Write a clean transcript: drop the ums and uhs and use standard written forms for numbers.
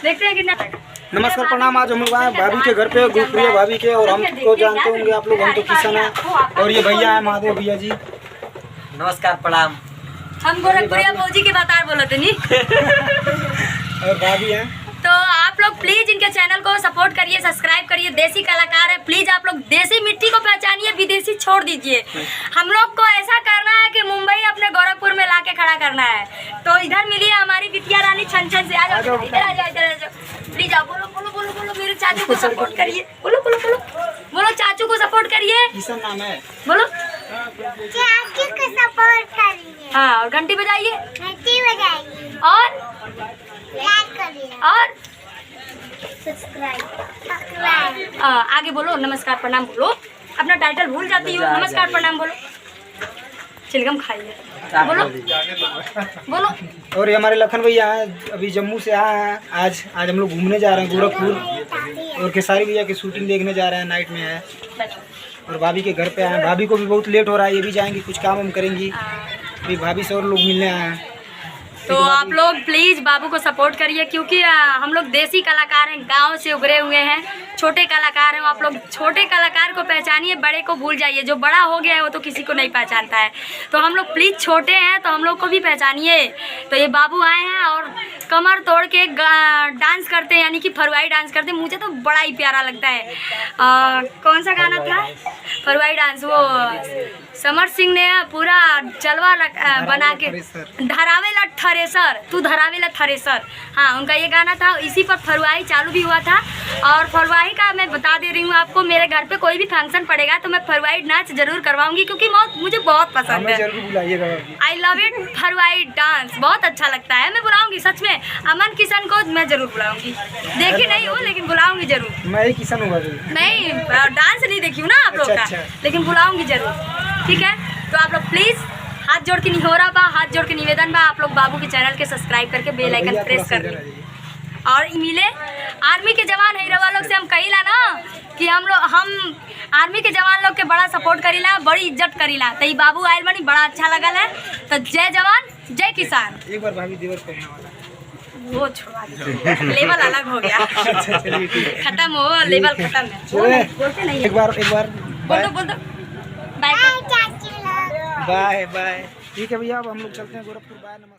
देखते हैं कितना। नमस्कार प्रणाम। आज हम लोग आए भाभी के घर पे, गुरप्रिया भाभी के, और हम तो जानते होंगे आप लोग, हम तो किसान हैं। और ये भैया है महादेव भैया जी। नमस्कार प्रणाम। हम गोरखपुरिया फौजी के बातार बोलते नहीं। और भाभी हैं। तो आप लोग प्लीज इनके चैनल को सपोर्ट करिए, सब्सक्राइब करिए। देसी कलाकार है, प्लीज आप लोग देसी मिट्टी को पहचानिए, विदेशी छोड़ दीजिए। हम लोग को ऐसा करना है कि मुंबई अपने गोरखपुर में लाके खड़ा करना है। तो इधर मिलिए हमारी बिटिया रानी छन छन से। आ जाओ, इधर आ जाओ, इधर आ जाओ। प्लीज आओ, बोलो बोलो बोलो बोलो, मेरे चाचू को सपोर्ट करिए। बोलो बोलो बोलो बोलो, चाचू को सपोर्ट करिए। किसान नाम है, बोलो चाचू को सपोर्ट करिए। हाँ, और घंटी बजाइए, घंटी बजाइए और लाइक करिए और सब्सक्राइब। आगे बोलो, नमस्कार प्रणाम बोलो। अपना टाइटल भूल जाती हो, नमस्कार प्रणाम बोलो। चिलगम खाइए, बोलो बोलो। और ये हमारे लखन भैया हैं, अभी जम्मू से आए हैं। आज हम लोग घूमने जा रहे हैं गोरखपुर, और केसारी भैया की शूटिंग देखने जा रहे हैं, नाइट में है। और भाभी के घर पे आए हैं। भाभी को भी बहुत लेट हो रहा है, ये भी जाएंगी, कुछ काम हम करेंगी। अभी भाभी से और लोग मिलने आए हैं। तो आप लोग प्लीज़ बाबू को सपोर्ट करिए, क्योंकि हम लोग देसी कलाकार हैं, गांव से उभरे हुए हैं, छोटे कलाकार हैं। आप लोग छोटे कलाकार को पहचानिए, बड़े को भूल जाइए। जो बड़ा हो गया है वो तो किसी को नहीं पहचानता है। तो हम लोग प्लीज़ छोटे हैं, तो हम लोग को भी पहचानिए। तो ये बाबू आए हैं और कमर तोड़ के डांस करते हैं, यानी कि फरवाई डांस करते हैं। मुझे तो बड़ा ही प्यारा लगता है। कौन सा गाना था फरवाई डांस? वो समर सिंह ने पूरा जलवा बना के, धरावेला थ्रेसर, तू धरावेला थ्रेसर। हाँ, उनका ये गाना था। इसी पर फरवाई चालू भी हुआ था। और फरवाई का मैं बता दे रही हूँ आपको, मेरे घर पे कोई भी फंक्शन पड़ेगा तो मैं फरवाई नाच जरूर करवाऊंगी, क्योंकि मुझे बहुत पसंद है। I love it. फरवाई डांस बहुत अच्छा लगता है। मैं बुलाऊंगी सच में, अमन किशन को मैं जरूर बुलाऊंगी। देखी नहीं हूँ लेकिन बुलाऊंगी जरूर। मैं ही किसान हूँ। नहीं, डांस नहीं देखी हूँ ना आप लोग का, लेकिन बुलाऊंगी जरूर। ठीक है, तो आप लोग प्लीज हाथ जोड़ के निहोरा बा, हाथ जोड़ के निवेदन बा, आप लोग बाबू के चैनल के सब्सक्राइब करके बेल आइकन प्रेस कर दें। और मिले आर्मी के जवान हैदराबाद लोग से हम कहिला ना कि हम आर्मी के जवान लोग के बड़ा सपोर्ट करीला, बड़ी इज्जत करीला। तो ये बाबू आयल बनी, बड़ा अच्छा लगल है। तो जय जवान जय किसान। एक बार भाभी देवर करने वाला, वो छोड़ा दीजिए, लेवल अलग हो गया। खत्म हो, लेवल खत्म है। बोलते नहीं, एक बार बोल दो बाय चाचू लोग बाय बाय। ठीक है भैया, अब हम लोग चलते हैं गोरखपुर। बाय, नमस्कार।